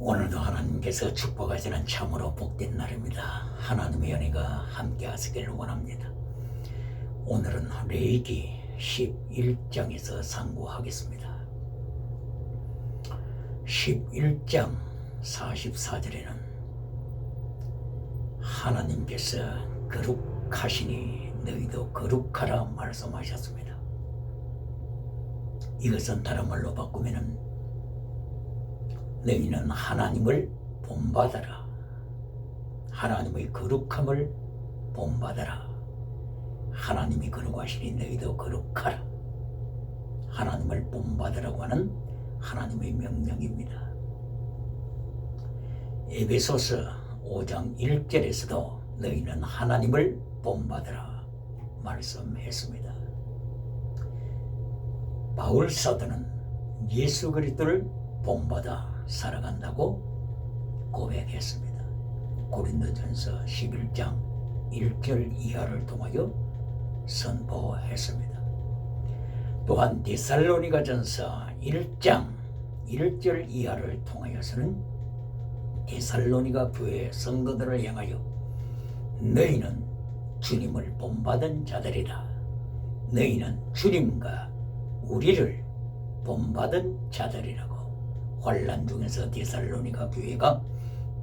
오늘도 하나님께서 축복하시는 참으로 복된 날입니다. 하나님의 은혜가 함께 하시기를 원합니다. 오늘은 레위기 11장에서 상고하겠습니다. 11장 44절에는 하나님께서 거룩하시니 너희도 거룩하라 말씀하셨습니다. 이것은 다른 말로 바꾸면 너희는 하나님을 본받아라. 하나님의 거룩함을 본받아라. 하나님이 거룩하시니 너희도 거룩하라. 하나님을 본받으라고 하는 하나님의 명령입니다. 에베소서 5장 1절에서도 너희는 하나님을 본받으라 말씀했습니다. 바울 사도는 예수 그리스도를 본받아 살아간다고 고백했습니다. 고린도전서 11장 1절 이하를 통하여 선포했습니다. 또한 데살로니가전서 1장 1절 이하를 통하여서는 데살로니가 교회 성도들을 향하여 너희는 주님을 본받은 자들이라. 너희는 주님과 우리를 본받은 자들이라고 환난 중에서 데살로니가 교회가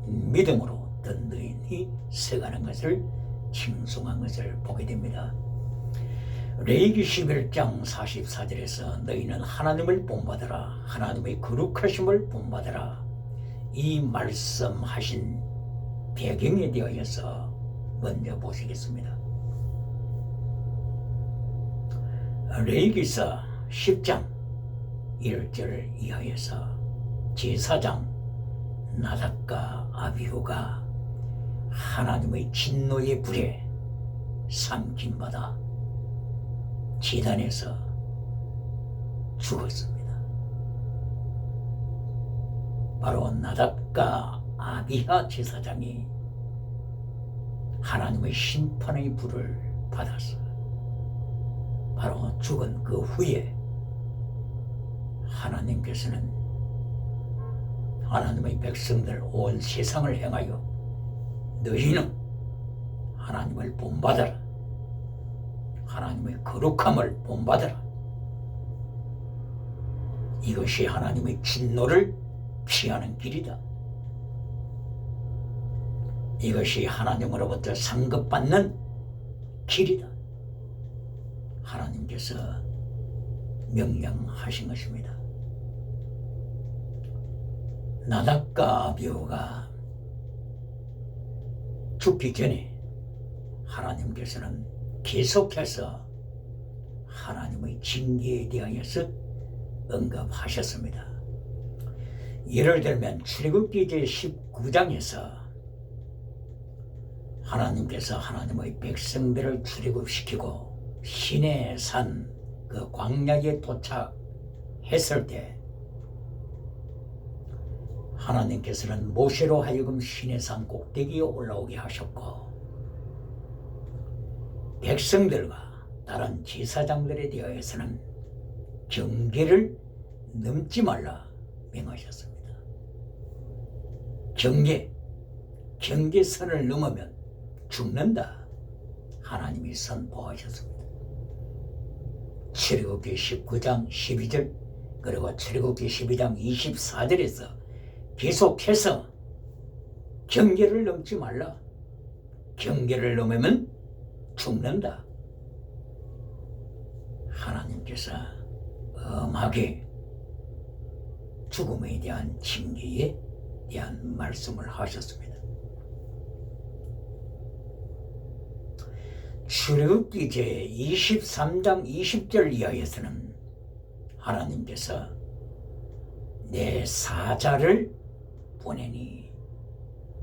믿음으로 든든히 서가는 것을 칭송한 것을 보게 됩니다. 레위기 11장 44절에서 너희는 하나님을 본받아라. 하나님의 거룩하심을 본받아라. 이 말씀하신 배경에 대하여서 먼저 보시겠습니다. 레위기서 10장 1절 이하에서 제사장 나답과 아비후가 하나님의 진노의 불에 삼킴받아 제단에서 죽었습니다. 바로 나답과 아비하 제사장이 하나님의 심판의 불을 받았어. 바로 죽은 그 후에 하나님께서는 하나님의 백성들 온 세상을 향하여 너희는 하나님을 본받아라. 하나님의 거룩함을 본받아라. 이것이 하나님의 진노를 피하는 길이다. 이것이 하나님으로부터 상급받는 길이다. 하나님께서 명령하신 것입니다. 나답과 아비후가 죽기 전에 하나님께서는 계속해서 하나님의 징계에 대하여서 언급하셨습니다. 예를 들면 출애굽기 제19장에서 하나님께서 하나님의 백성들을 출애굽시키고 시내 산 그 광야에 도착했을 때 하나님께서는 모세로 하여금 시내산 꼭대기에 올라오게 하셨고 백성들과 다른 제사장들에 대하여서는 경계를 넘지 말라 명하셨습니다. 경계선을 넘으면 죽는다 하나님이 선포하셨습니다. 출애굽기 19장 12절 그리고 출애굽기 12장 24절에서 계속해서 경계를 넘지 말라. 경계를 넘으면 죽는다. 하나님께서 엄하게 죽음에 대한 징계에 대한 말씀을 하셨습니다. 출애굽기 제23장 20절 이하에서는 하나님께서 내 사자를 보내니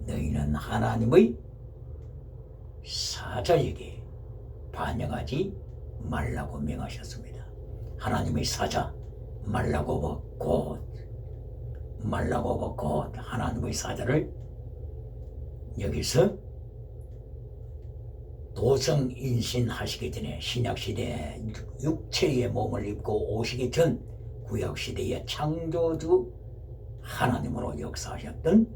너희는 하나님의 사자에게 반역하지 말라고 명하셨습니다. 하나님의 사자 말라고 곧 하나님의 사자를 여기서 도성인신하시기 전에 신약시대에 육체의 몸을 입고 오시기 전 구약시대의 창조주 하나님으로 역사하셨던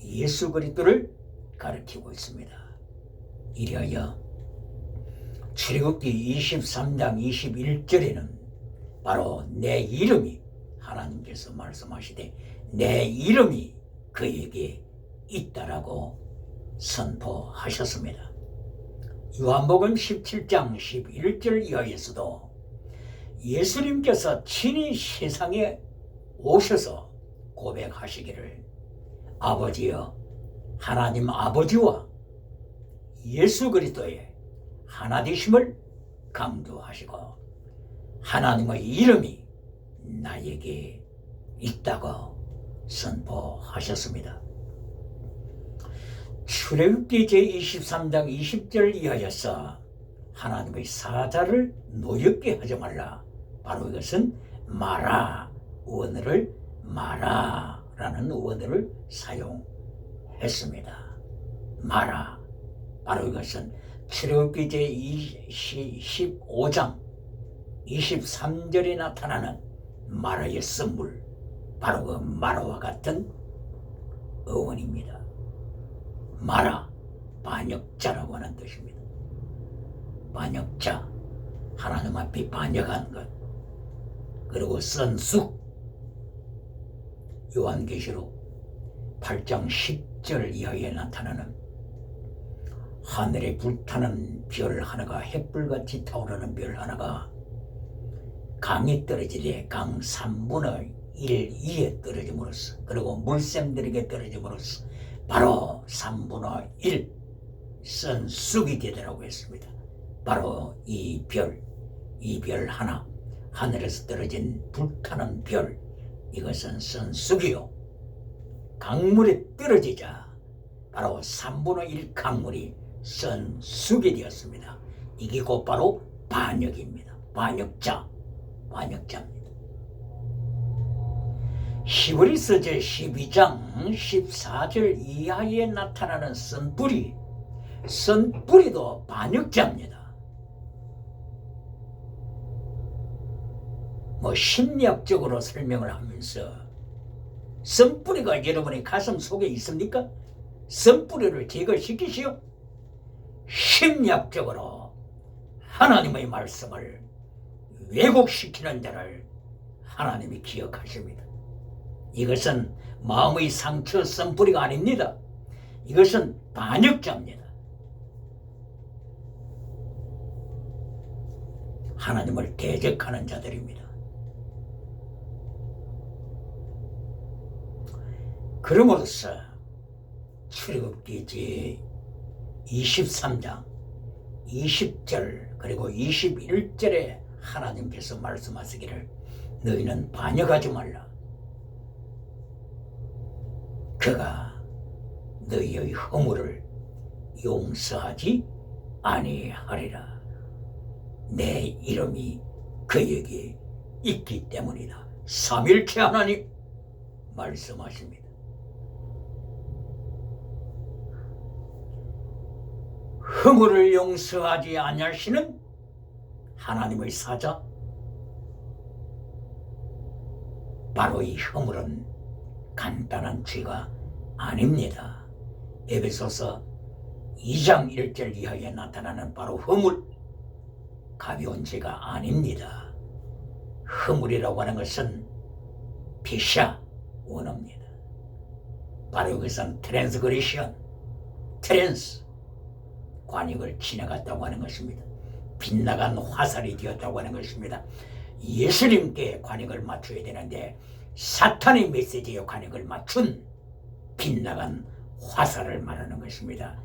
예수 그리스도를 가리키고 있습니다. 이리하여 출애굽기 23장 21절에는 바로 내 이름이, 하나님께서 말씀하시되 내 이름이 그에게 있다라고 선포하셨습니다. 요한복음 17장 11절 이하에서도 예수님께서 친히 세상에 오셔서 고백하시기를 아버지여, 하나님 아버지와 예수 그리스도의 하나되심을 강조하시고 하나님의 이름이 나에게 있다고 선포하셨습니다. 출애굽기 제23장 20절 이하여서 하나님의 사자를 노엽게 하지 말라. 바로 이것은 마라, 원어를 마라라는 원어를 사용했습니다. 마라, 바로 이것은 출애굽기 제25장 23절에 나타나는 마라의 선물, 바로 그 마라와 같은 어원입니다. 마라, 반역자라고 하는 뜻입니다. 반역자, 하나님 앞에 반역한 것. 그리고 선숙, 요한계시록 8장 10절 이하에 나타나는 하늘에 불타는 별 하나가, 햇불같이 타오르는 별 하나가 강에 떨어지되 강 3분의 1, 2에 떨어짐으로써, 그리고 물샘들에게 떨어짐으로써 바로 3분의 1 선숙이 되더라고 했습니다. 바로 이 별 하나, 하늘에서 떨어진 불타는 별, 이것은 선숙이요, 강물에 떨어지자 바로 3분의 1 강물이 선숙이 되었습니다. 이게 곧바로 반역입니다. 반역자입니다. 히브리서 제12장 14절 이하에 나타나는 선뿌리도 반역자입니다. 심리학적으로 설명을 하면서, 선뿌리가 여러분의 가슴 속에 있습니까? 선뿌리를 제거시키시오. 심리학적으로 하나님의 말씀을 왜곡시키는 자를 하나님이 기억하십니다. 이것은 마음의 상처 선뿌리가 아닙니다. 이것은 반역자입니다. 하나님을 대적하는 자들입니다. 그러므로서 출애굽기 제23장 20절 그리고 21절에 하나님께서 말씀하시기를 너희는 반역하지 말라. 그가 너희의 허물을 용서하지 아니하리라. 내 이름이 그에게 있기 때문이다. 삼일체 하나님 말씀하십니다. 허물을 용서하지 아니하시는 하나님의 사자, 바로 이 허물은 간단한 죄가 아닙니다. 에베소서 2장 1절 이하에 나타나는 바로 허물, 가벼운 죄가 아닙니다. 허물이라고 하는 것은 피샤 원어입니다. 바로 이것은 트랜스그레션, 관역을 지나갔다고 하는 것입니다. 빗나간 화살이 되었다고 하는 것입니다. 예수님께 관역을 맞춰야 되는데 사탄의 메시지에 관역을 맞춘 빗나간 화살을 말하는 것입니다.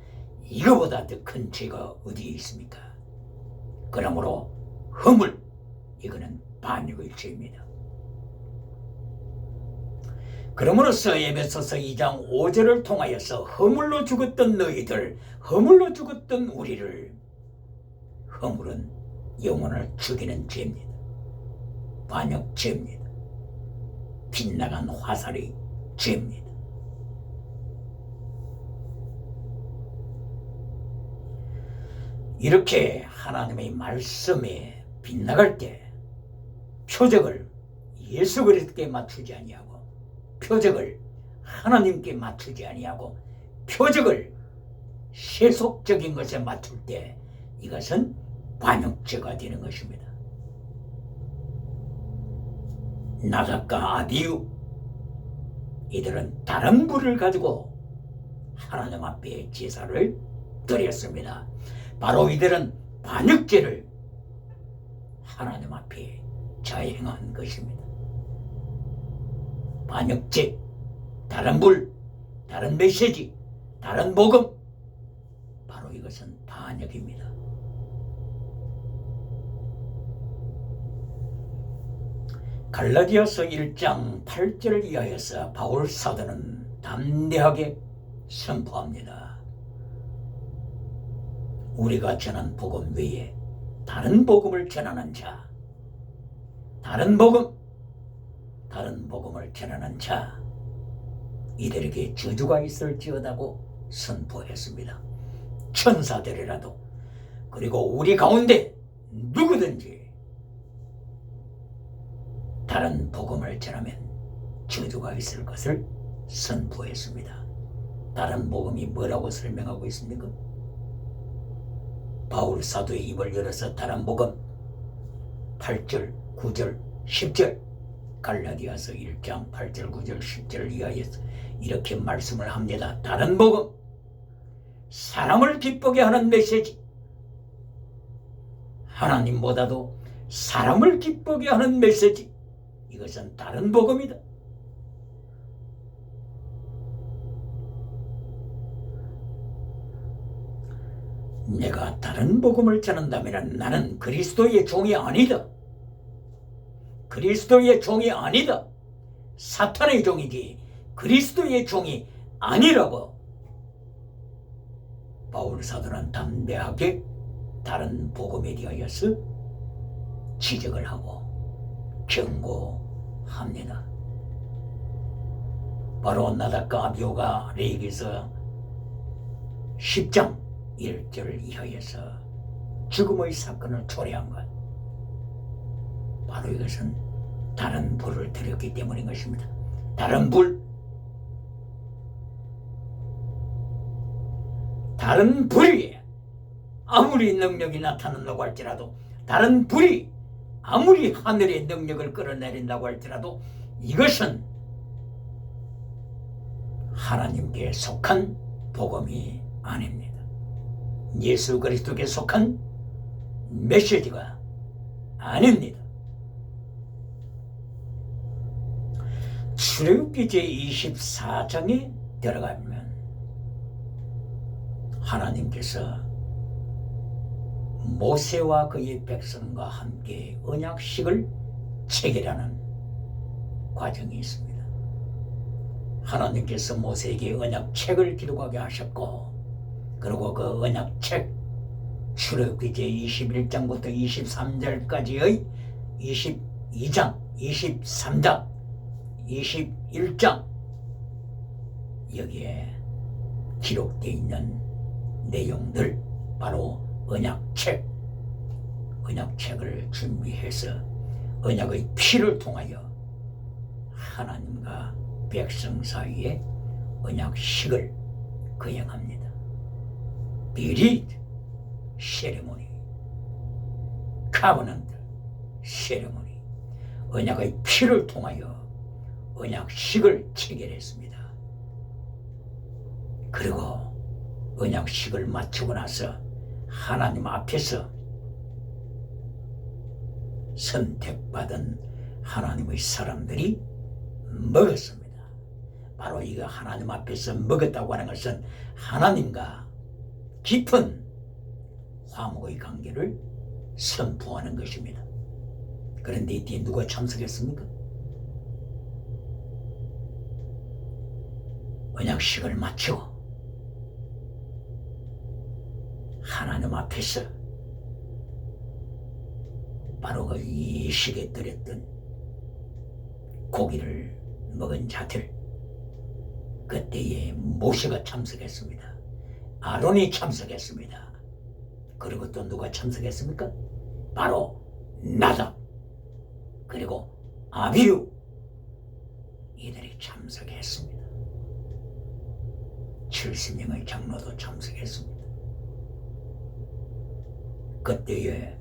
이거보다 더 큰 죄가 어디에 있습니까? 그러므로 허물, 이거는 반역의 죄입니다. 그러므로서 에베소서 2장 5절을 통하여서 허물로 죽었던 너희들, 허물로 죽었던 우리를, 허물은 영혼을 죽이는 죄입니다. 반역죄입니다. 빗나간 화살이 죄입니다. 이렇게 하나님의 말씀에 빗나갈 때 표적을 예수 그리스도께 맞추지 아니하고 표적을 하나님께 맞추지 아니하고 표적을 세속적인 것에 맞출 때 이것은 반역죄가 되는 것입니다. 나답과 아비후 이들은 다른 불을 가지고 하나님 앞에 제사를 드렸습니다. 바로 이들은 반역죄를 하나님 앞에 자행한 것입니다. 반역죄, 다른 불, 다른 메시지, 다른 복음, 바로 이것은 반역입니다. 갈라디아서 1장 8절을 이하여서 바울 사도는 담대하게 선포합니다. 우리가 전한 복음 외에 다른 복음을 전하는 자, 다른 복음을 전하는 자, 이들에게 저주가 있을지어다고 선포했습니다. 천사들이라도, 그리고 우리 가운데 누구든지 다른 복음을 전하면 저주가 있을 것을 선포했습니다. 다른 복음이 뭐라고 설명하고 있습니까? 바울 사도의 입을 열어서 다른 복음 8절, 9절, 10절, 갈라디아서 1장 8절, 9절, 10절을 이하여서 이렇게 말씀을 합니다. 다른 복음, 사람을 기쁘게 하는 메시지, 하나님보다도 사람을 기쁘게 하는 메시지, 이것은 다른 복음이다. 내가 다른 복음을 전한다면 나는 그리스도의 종이 아니다. 그리스도의 종이 아니다. 사탄의 종이지 그리스도의 종이 아니라고 바울 사도는 담대하게 다른 복음에 대하여서 지적을 하고 경고합니다. 바로 나답과 아비후가 레위기서 10장 1절을 이하여서 죽음의 사건을 초래한 것, 바로 이것은 다른 불을 들였기 때문인 것입니다. 다른 불, 다른 불이 아무리 능력이 나타난다고 할지라도, 다른 불이 아무리 하늘의 능력을 끌어내린다고 할지라도 이것은 하나님께 속한 복음이 아닙니다. 예수 그리스도께 속한 메시지가 아닙니다. 출애굽기 제24장에 들어가면 하나님께서 모세와 그의 백성과 함께 언약식을 체결하는 과정이 있습니다. 하나님께서 모세에게 언약책을 기록하게 하셨고, 그리고 그 언약책 출애굽기 제21장부터 23절까지의 22장, 23장, 21장 여기에 기록되어 있는 내용들, 바로 언약책을 준비해서 언약의 피를 통하여 하나님과 백성 사이에 언약식을 거행합니다. 비릿 세레모니, 카버넌트 세레모니, 언약의 피를 통하여 언약식을 체결했습니다. 그리고 언약식을 마치고 나서 하나님 앞에서 선택받은 하나님의 사람들이 먹었습니다. 바로 이거 하나님 앞에서 먹었다고 하는 것은 하나님과 깊은 화목의 관계를 선포하는 것입니다. 그런데 이때 누가 참석했습니까? 언약식을 마치고 하나님 앞에서 바로 그 예식에 드렸던 고기를 먹은 자들, 그때에 모세가 참석했습니다. 아론이 참석했습니다. 그리고 또 누가 참석했습니까? 바로 나답, 그리고 아비후, 이들이 참석했습니다. 70명의 장로도 참석했습니다. 그때에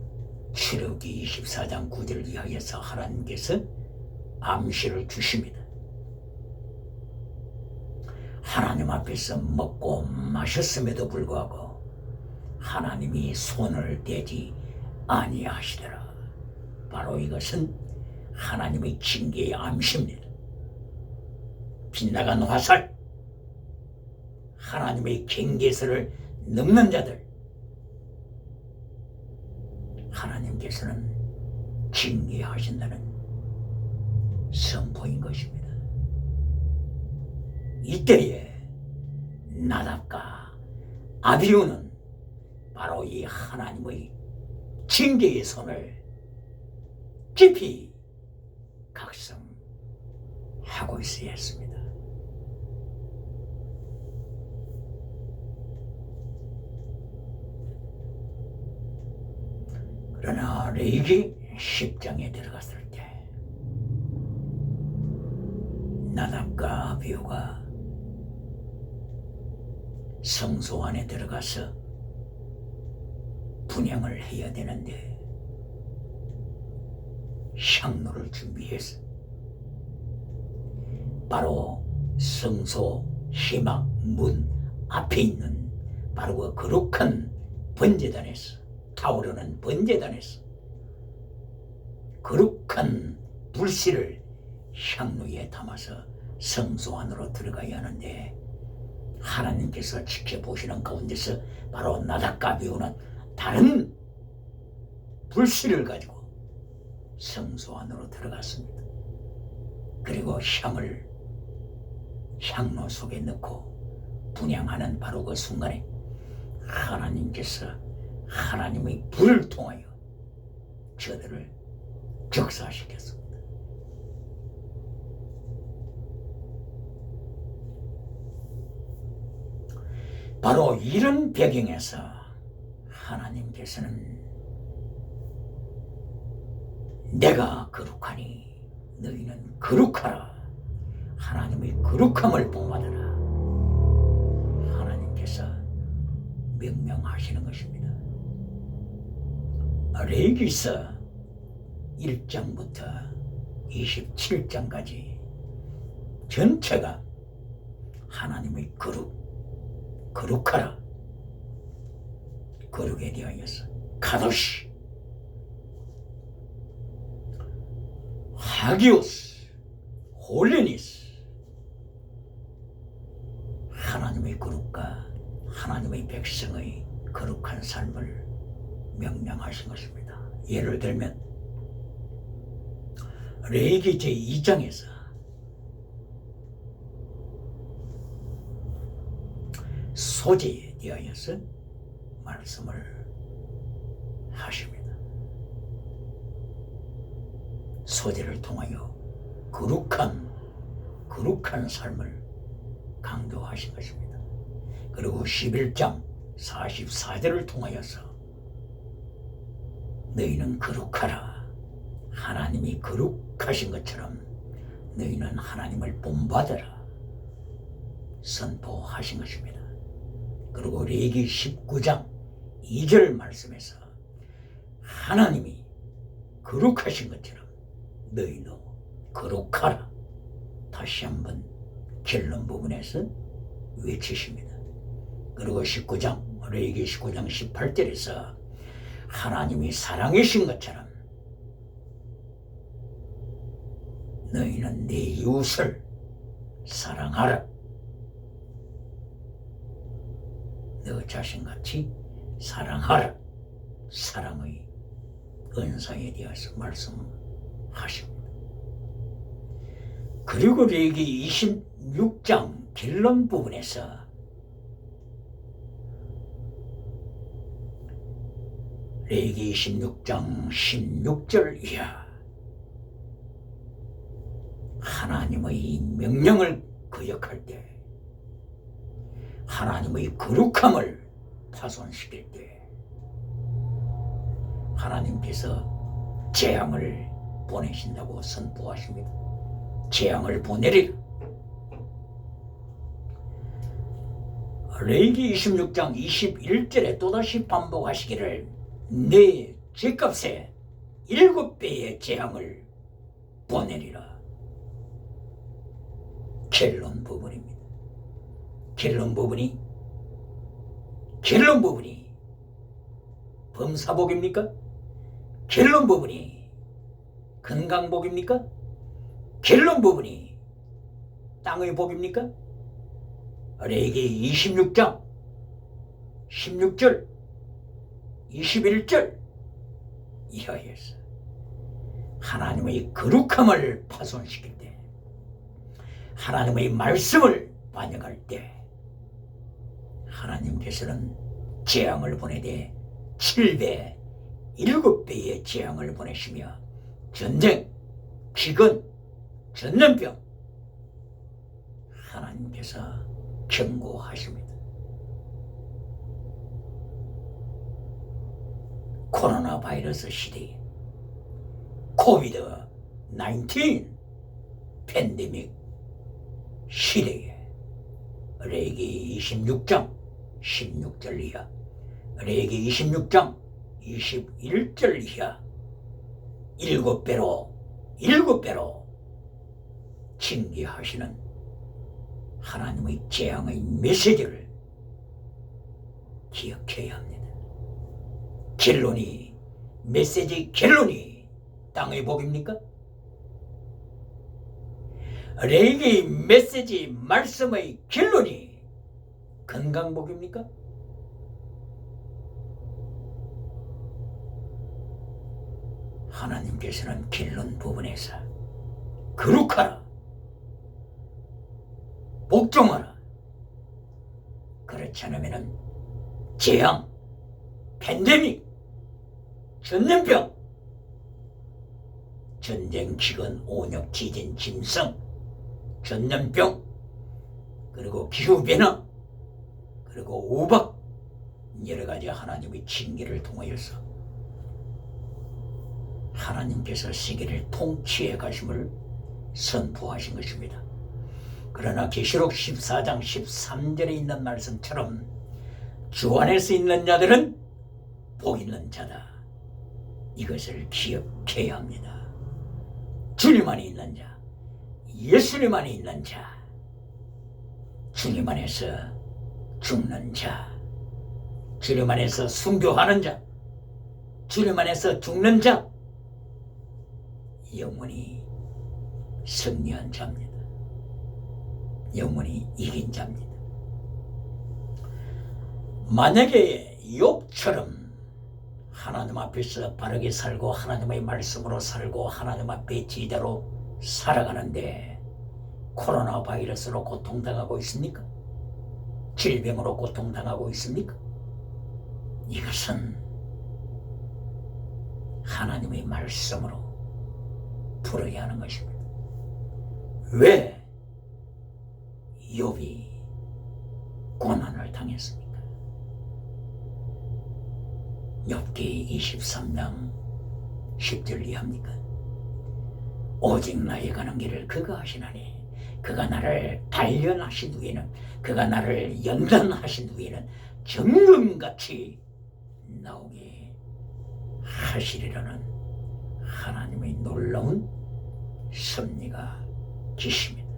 출애굽기 24장 9절 이하에서 하나님께서 암시를 주십니다. 하나님 앞에서 먹고 마셨음에도 불구하고 하나님이 손을 대지 아니하시더라. 바로 이것은 하나님의 징계의 암시입니다. 빗나간 화살, 하나님의 경계선을 넘는 자들, 하나님께서는 징계하신다는 선포인 것입니다. 이때에 나답과 아비후는 바로 이 하나님의 징계의 손을 깊이 각성하고 있어야 했습니다. 그러나 레위기 10장에 들어갔을 때 나답과 아비후가 성소 안에 들어가서 분향을 해야 되는데 향로를 준비해서 바로 성소 시막 문 앞에 있는 바로 그 거룩한 번제단에서, 타오르는 번제단에서 거룩한 불씨를 향로에 담아서 성소 안으로 들어가야 하는데, 하나님께서 지켜보시는 가운데서 바로 나답과 아비후는 다른 불씨를 가지고 성소 안으로 들어갔습니다. 그리고 향을 향로 속에 넣고 분향하는 바로 그 순간에 하나님께서 하나님의 불을 통하여 저들을 적사시켰습니다. 바로 이런 배경에서 하나님께서는 내가 거룩하니 너희는 거룩하라, 하나님의 거룩함을 본받아라, 하나님께서 명령하시는 것입니다. 레위기서 1장부터 27장까지 전체가 하나님의 거룩하라, 거룩에 대하여서 카도시, 하기오스, 홀리니스, 하나님의 거룩과 하나님의 백성의 거룩한 삶을 명령하신 것입니다. 예를 들면 레위기 제2장에서 소재에 대하여서 말씀을 하십니다. 소재를 통하여 거룩한 삶을 강조하신 것입니다. 그리고 11장 44절을 통하여서 너희는 거룩하라, 하나님이 거룩하신 것처럼 너희는 하나님을 본받아라 선포하신 것입니다. 그리고 레위기 19장 2절 말씀에서 하나님이 거룩하신 것처럼 너희도 거룩하라 다시 한번 결론 부분에서 외치십니다. 그리고 레위기 19장 18절에서 하나님이 사랑이신 것처럼 너희는 네 이웃을 사랑하라, 너 자신같이 사랑하라, 사랑의 은사에 대해서 말씀하십니다. 그리고 레위기 26장 결론 부분에서 레위기 26장 16절 이하 하나님의 명령을 거역할 때, 하나님의 거룩함을 파손시킬 때 하나님께서 재앙을 보내신다고 선포하십니다. 재앙을 보내리라. 레위기 26장 21절에 또다시 반복하시기를 내 죄값에 7배의 재앙을 보내리라. 결론 부분입니다. 결론 부분이 범사복입니까? 결론 부분이 건강복입니까? 결론 부분이 땅의 복입니까? 레위기 26장 16절 21절 이하에서 하나님의 거룩함을 파손시킬 때, 하나님의 말씀을 반영할 때 하나님께서는 재앙을 보내되 7배, 7배의 재앙을 보내시며 전쟁, 기근, 전염병 하나님께서 경고하십니다. 코로나 바이러스 시대에 코비드-19 팬데믹 시대에 레위기 26장 16절 이하, 레위기 26장 21절 이하 7배로 징계하시는 하나님의 재앙의 메시지를 기억해야 합니다. 메시지 결론이 땅의 복입니까? 레위기 메시지 말씀의 결론이 건강복입니까? 하나님께서는 결론 부분에서 거룩하라, 복종하라. 그렇지 않으면 재앙, 팬데믹, 전염병, 전쟁, 기근, 온역, 지진, 짐승, 전염병, 그리고 기후변화, 그리고 우박, 여러가지 하나님의 징계를 통하여서 하나님께서 세계를 통치해 가심을 선포하신 것입니다. 그러나 계시록 14장 13절에 있는 말씀처럼 주 안에서 있는 자들은 복 있는 자다. 이것을 기억해야 합니다. 주님 안에 있는 자, 예수님 안에 있는 자, 주님 안에서 죽는 자, 주님 안에서 순교하는 자, 주님 안에서 죽는 자, 영원히 승리한 자입니다. 영원히 이긴 자입니다. 만약에 욥처럼 하나님 앞에서 바르게 살고 하나님의 말씀으로 살고 하나님 앞에 제대로 살아가는데 코로나 바이러스로 고통당하고 있습니까? 질병으로 고통당하고 있습니까? 이것은 하나님의 말씀으로 풀어야 하는 것입니다. 왜 욥이 고난을 당했습니까? 욥기 23장 10절 이하입니까? 오직 나의 가는 길을 그가 하시나니 그가 나를 단련하신 후에는, 그가 나를 연단하신 후에는 정금같이 나오게 하시리라는 하나님의 놀라운 섭리가 계십니다.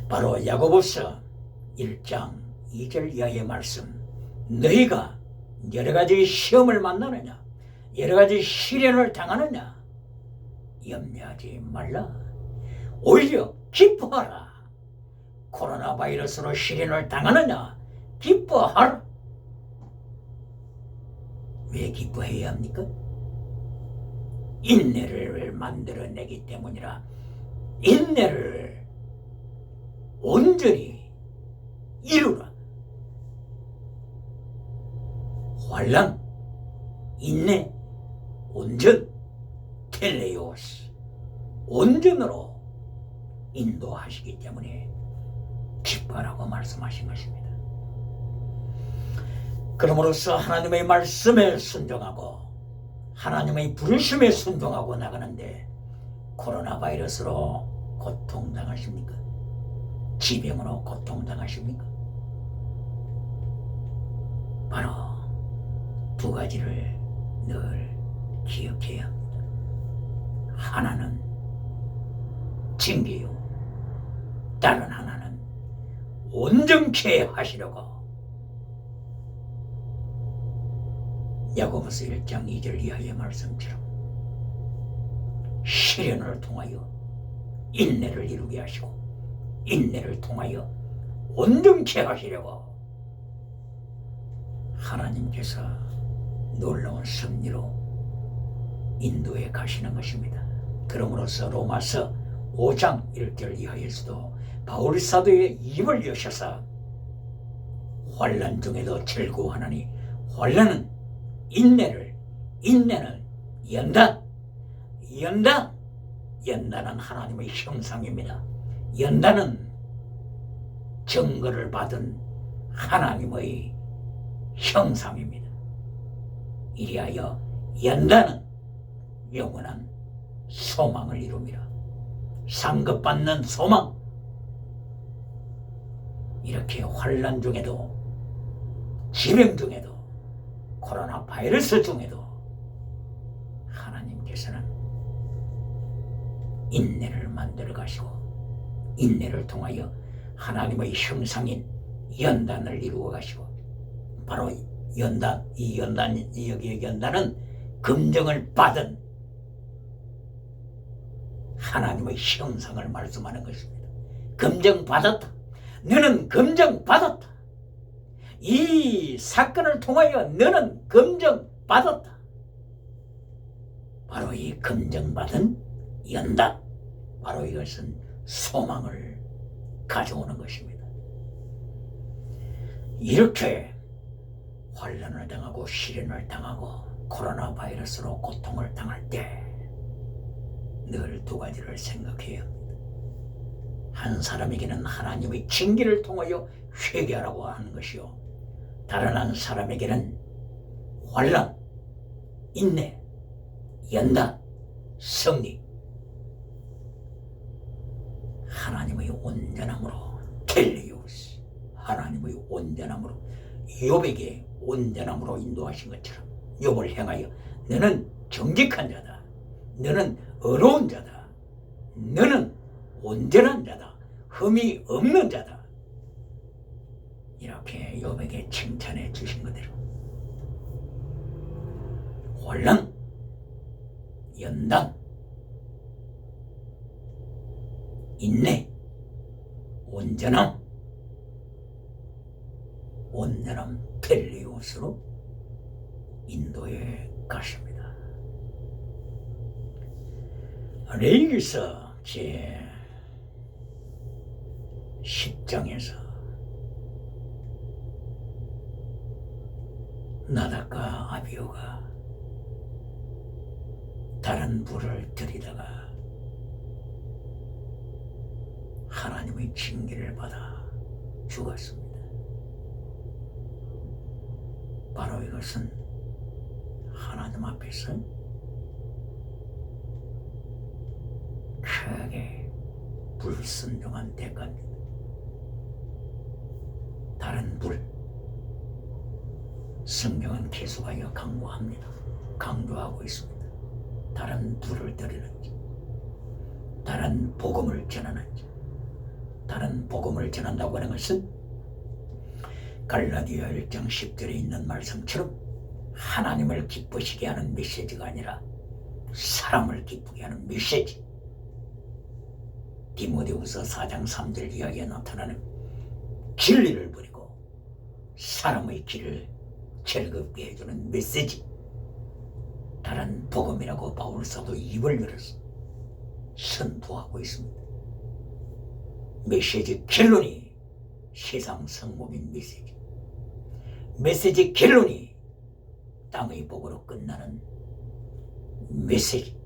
바로 야고보서 1장 2절 이하의 말씀, 너희가 여러가지 시험을 만나느냐, 여러가지 시련을 당하느냐, 염려하지 말라. 오히려 기뻐하라. 코로나 바이러스로 시련을 당하느냐, 기뻐하라. 왜 기뻐해야 합니까? 인내를 만들어내기 때문이라. 인내를 온전히 이루라. 환난, 인내, 온전, 텔레오스, 온전으로 인도하시기 때문에 기뻐하라고 말씀하신 것입니다. 그러므로서 하나님의 말씀에 순종하고 하나님의 부르심에 순종하고 나가는데 코로나 바이러스로 고통당하십니까? 지병으로 고통당하십니까? 바로 두 가지를 늘 기억해야 합니다. 하나는 징계요, 다른 하나는 온전케 하시려고. 야고보서 1장 2절 이하의 말씀처럼 시련을 통하여 인내를 이루게 하시고 인내를 통하여 온전케 하시려고 하나님께서 놀라운 섭리로 인도에 가시는 것입니다. 그러므로서 로마서 5장 1절 이하에서도 바울 사도의 입을 여셔서 환난 중에도 즐거워하나니 환난은 인내를, 인내는 연단, 연단은 하나님의 형상입니다. 연단은 증거를 받은 하나님의 형상입니다. 이리하여 연단은 영원한 소망을 이룹니다. 상급받는 소망. 이렇게 환난 중에도, 질병 중에도, 코로나 바이러스 중에도 하나님께서는 인내를 만들어 가시고 인내를 통하여 하나님의 형상인 연단을 이루어 가시고, 바로 연단, 여기의 연단은 검증을 받은 하나님의 형상을 말씀하는 것입니다. 검증받았다. 너는 검증받았다. 이 사건을 통하여 너는 검증받았다. 바로 이 검증받은 연단, 바로 이것은 소망을 가져오는 것입니다. 이렇게 환난을 당하고 시련을 당하고 코로나 바이러스로 고통을 당할 때 늘 두 가지를 생각해야 합니다. 한 사람에게는 하나님의 징계를 통하여 회개하라고 하는 것이요, 다른 한 사람에게는 환난, 인내, 연단, 승리, 하나님의 온전함으로 텔레오스, 하나님의 온전함으로, 욥에게 온전함으로 인도하신 것처럼 욥을 향하여 너는 정직한 자다, 너는 의로운 자다, 너는 온전한 자다, 흠이 없는 자다, 이렇게 욥에게 칭찬해 주신 그대로 환난, 연단, 인내, 온전함 텔레오스로 인도에 가십니다. 레위기서 제 10장에서 나답과 아비후가 다른 불을 들이다가 하나님의 징계를 받아 죽었습니다. 바로 이것은 하나님 앞에서 크게 불순종한 대가입니다. 다른 불, 성경은 계속하여 강조하고 있습니다. 다른 불을 들이는지, 다른 복음을 전하는지. 다른 복음을 전한다고 하는 것은 갈라디아 1장 10절에 있는 말씀처럼 하나님을 기쁘시게 하는 메시지가 아니라 사람을 기쁘게 하는 메시지. 디모데후서 4장 3절 이하에 나타나는 진리를 버리고 사람의 길을 즐겁게 해주는 메시지, 다른 복음이라고 바울 사도 입을 열어서 선포하고 있습니다. 메시지 결론이 세상 성공인 메시지, 메시지 결론이 땅의 복으로 끝나는 메시지.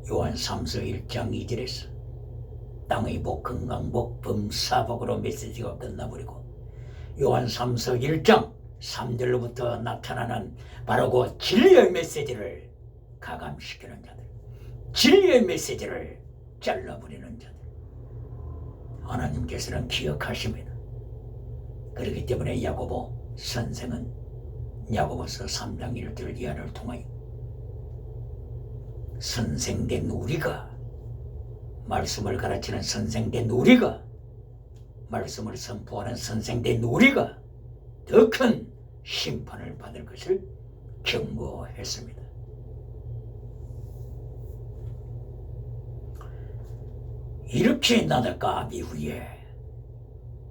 요한 3서 1장 2절에서 땅의 복, 건강복, 범사복으로 메시지가 끝나버리고, 요한 3서 1장 3절로부터 나타나는 바로 그 진리의 메시지를 가감시키는 자들, 진리의 메시지를 잘라버리는 자들, 하나님께서는 기억하십니다. 그렇기 때문에 야고보 선생은 야고보서 3장 1절 이하를 통하여 선생된 우리가, 말씀을 가르치는 선생된 우리가, 말씀을 선포하는 선생된 우리가 더 큰 심판을 받을 것을 경고했습니다. 이렇게 나달과 이후에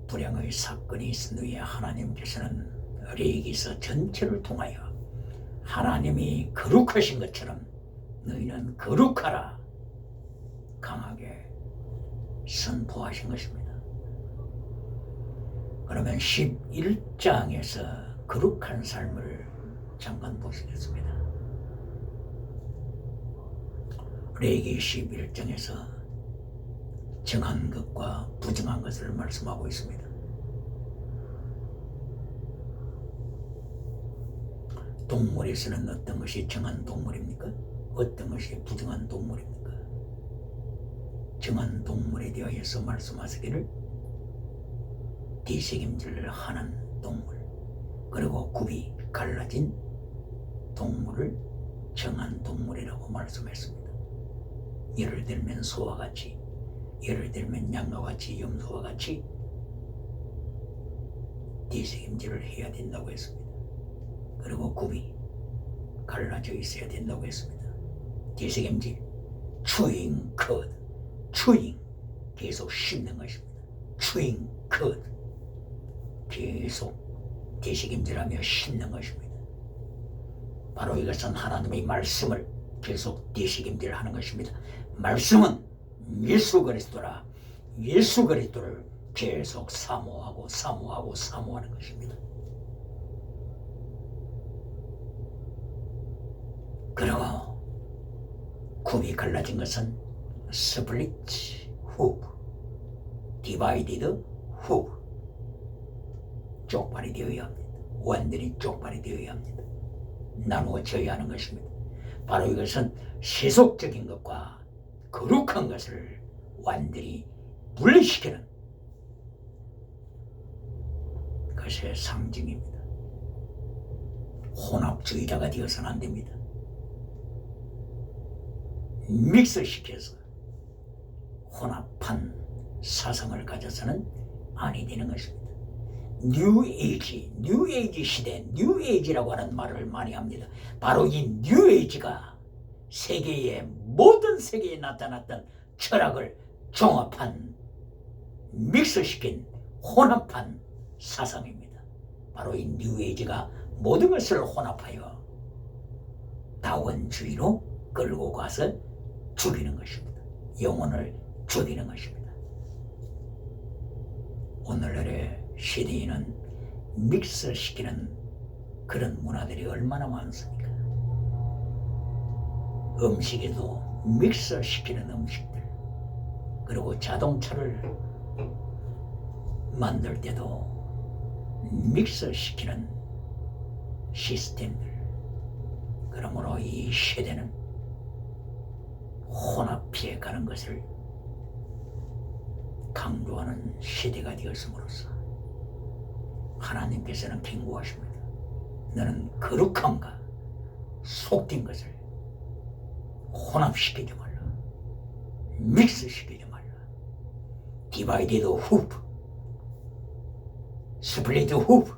불행의 사건이 있은 후에 하나님께서는 레위기서 전체를 통하여 하나님이 거룩하신 것처럼 너희는 거룩하라 강하게 선포하신 것입니다. 그러면 11장에서 거룩한 삶을 잠깐 보시겠습니다. 레위기 11장에서 정한 것과 부정한 것을 말씀하고 있습니다. 동물에서는 어떤 것이 정한 동물입니까? 어떤 것이 부정한 동물입니까? 정한 동물에 대하여서 말씀하시기를 뒤새김질을 하는 동물, 그리고 굽이 갈라진 동물을 정한 동물이라고 말씀했습니다. 예를 들면 소와 같이, 예를 들면 양과 같이, 염소와 같이 뒤새김질을 해야 된다고 했습니다. 그리고 굽이 갈라져 있어야 된다고 했습니다. 뒤새김질, 추잉 컷, 추잉 계속 씹는 것입니다. 추잉 컷 계속 뒤새김질하며 씹는 것입니다. 바로 이것은 하나님의 말씀을 계속 뒤새김질하는 것입니다. 말씀은 예수 그리스도라. 예수 그리스도를 계속 사모하고 사모하고 사모하는 것입니다. 그리고 굽이 갈라진 것은 스플릿 후브, 디바이디드 후브, 쪽발이 되어야 합니다. 완전히 쪽발이 되어야 합니다. 나누어져야 하는 것입니다. 바로 이것은 세속적인 것과 거룩한 것을 완전히 분리시키는 것의 상징입니다. 혼합주의자가 되어서는 안 됩니다. 믹스시켜서 혼합한 사상을 가져서는 아니 되는 것입니다. 뉴에이지 시대, 뉴에이지라고 하는 말을 많이 합니다. 바로 이 뉴에이지가 세계의 모든 세계에 나타났던 철학을 종합한, 믹스시킨 혼합한 사상입니다. 바로 이 뉴에이지가 모든 것을 혼합하여 다원주의로 끌고 가서 죽이는 것입니다. 영혼을 죽이는 것입니다. 오늘날의 시대에는 믹스시키는 그런 문화들이 얼마나 많습니까? 음식에도 믹스시키는 음식들, 그리고 자동차를 만들 때도 믹스시키는 시스템들. 그러므로 이 시대는 혼합해 가는 것을 강조하는 시대가 되었음으로써 하나님께서는 경고하십니다. 너는 거룩함과 속된 것을 혼합시키지 말라. 믹스시키지 말라. 디바이디드 후브, 스플리트 후브,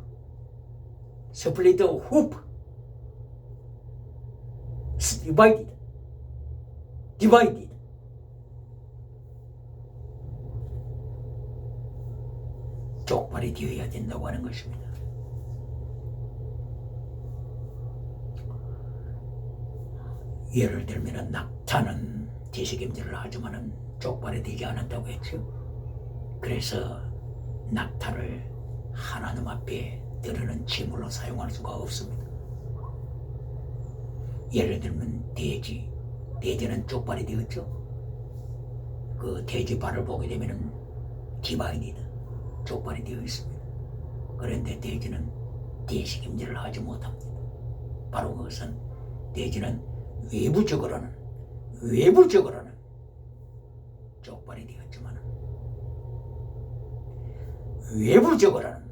스플리트 후브, 디바이디드. 쪽발이 되어야 된다고 하는 것입니다. 예를 들면 낙타는 뒤새김질을 하지만은 쪽발이 되지 않았다고 했죠. 그래서 낙타를 하나님 앞에 드리는 제물로 사용할 수가 없습니다. 예를 들면 돼지는 쪽발이 되었죠. 그 돼지 발을 보게 되면은 디바이디드, 쪽발이 되어 있습니다. 그런데 돼지는 뒤새김질을 하지 못합니다. 바로 그것은 돼지는 외부적으로는 쪽발이 되었지만 외부적으로는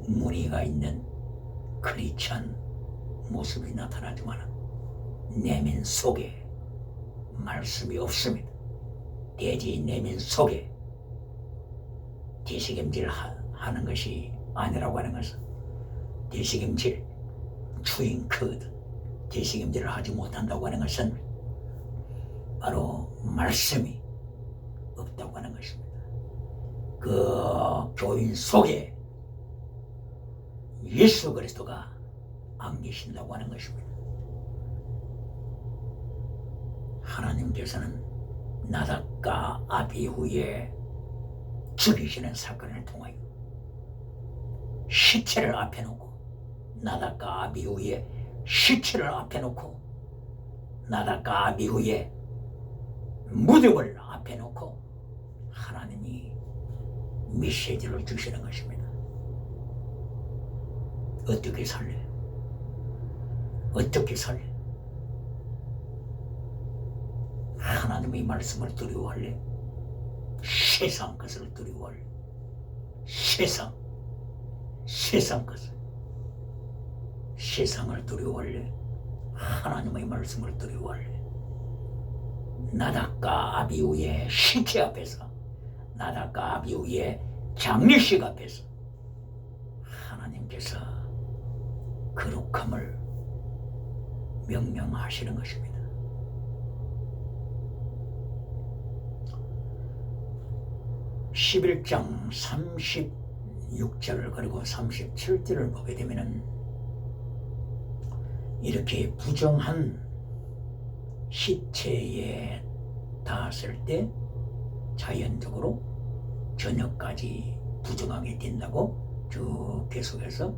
무늬가 있는 크리스찬 모습이 나타나지만 내면 속에 말씀이 없습니다. 대지 내면 속에 대식임질 하는 것이 아니라고 하는 것은 대식임질, 추잉크드, 대식임질을 하지 못한다고 하는 것은 바로 말씀이 없다고 하는 것입니다. 그 교인 속에 예수 그리스도가 안 계신다고 하는 것입니다. 하나님께서는 나답과 아비후에 죽이시는 사건을 통하여 시체를 앞에 놓고 나답과 아비후의 시체를 앞에 놓고 나답과 아비후의 무덤을 앞에 놓고 하나님이 메시지를 주시는 것입니다. 어떻게 살래? 어떻게 살래? 하나님의 말씀을 두려워할래? 세상 것을 두려워할래? 세상 것을, 세상을 두려워할래? 하나님의 말씀을 두려워할래? 나답과 아비후의 시체 앞에서, 나답과 아비후의 장례식 앞에서 하나님께서 거룩함을 명령하시는 것입니다. (11장) 36절 그리고 37절을 보게 되면은 이렇게 부정한 시체에 닿았을 때 자연적으로 저녁까지 부정하게 된다고 쭉 계속해서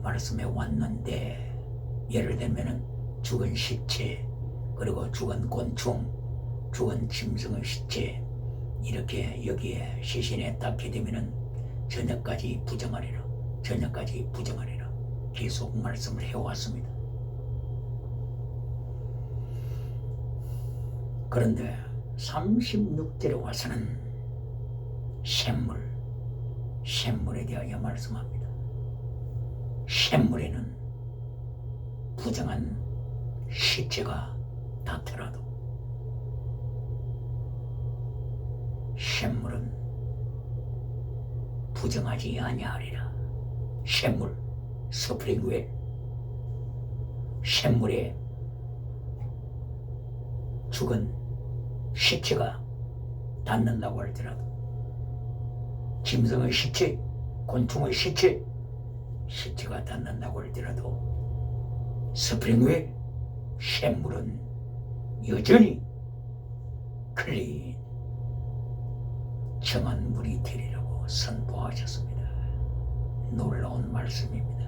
말씀해 왔는데, 예를 들면은 죽은 시체 그리고 죽은 곤충, 죽은 짐승의 시체 이렇게 여기에 시신에 닿게 되면은 저녁까지 부정하리라, 저녁까지 부정하리라 계속 말씀을 해왔습니다. 그런데 36절에 와서는 샘물에 대하여 말씀합니다. 샘물에는 부정한 시체가 닿더라도 샘물은 부정하지 아니하리라. 샘물, 스프링웰, 샘물에 죽은 시체가 닿는다고 할지라도, 짐승의 시체, 곤충의 시체가 닿는다고 할지라도 스프링웰, 샘물은 여전히 클린 정한 물이 되리라고 선포하셨습니다. 놀라운 말씀입니다.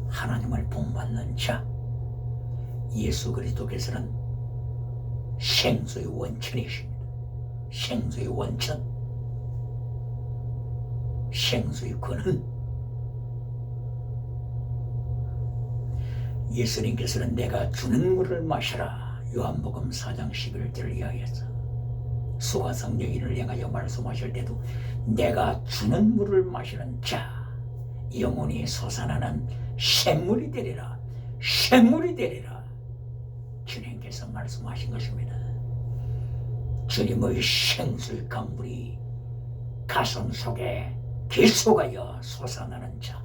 하나님을 본받는 자, 예수 그리스도께서는 생수의 원천이십니다. 생수의 원천, 생수의 근원. 예수님께서는 내가 주는 물을 마시라, 요한복음 4장 11절을 이야기했어. 수가성령이를 향하여 말씀하실 때도 내가 주는 물을 마시는 자 영혼이 솟아나는 샘물이 되리라, 샘물이 되리라 주님께서 말씀하신 것입니다. 주님의 생수의 강물이 가슴 속에 계속하여 솟아나는 자,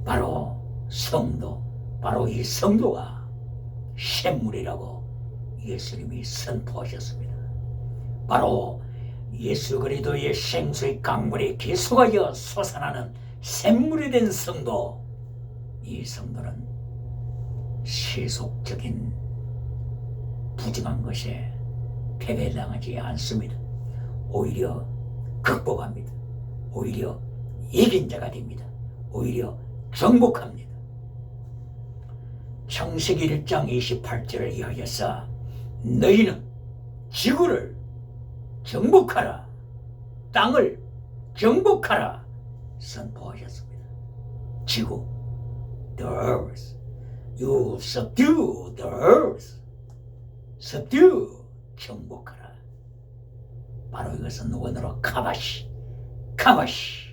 바로 성도, 바로 이 성도가 샘물이라고 예수님이 선포하셨습니다. 바로 예수 그리스도의 생수의 강물이 계속하여 솟아나는 샘물이 된 성도, 이 성도는 세속적인 부정한 것에 패배당하지 않습니다. 오히려 극복합니다. 오히려 이긴 자가 됩니다. 오히려 정복합니다. 창세기 1장 28절을 이야기해서 너희는 지구를 정복하라, 땅을 정복하라 선포하셨습니다. 지구, the earth. You subdue the earth. subdue, 정복하라. 바로 이것은 원어로 카바시, 카바시.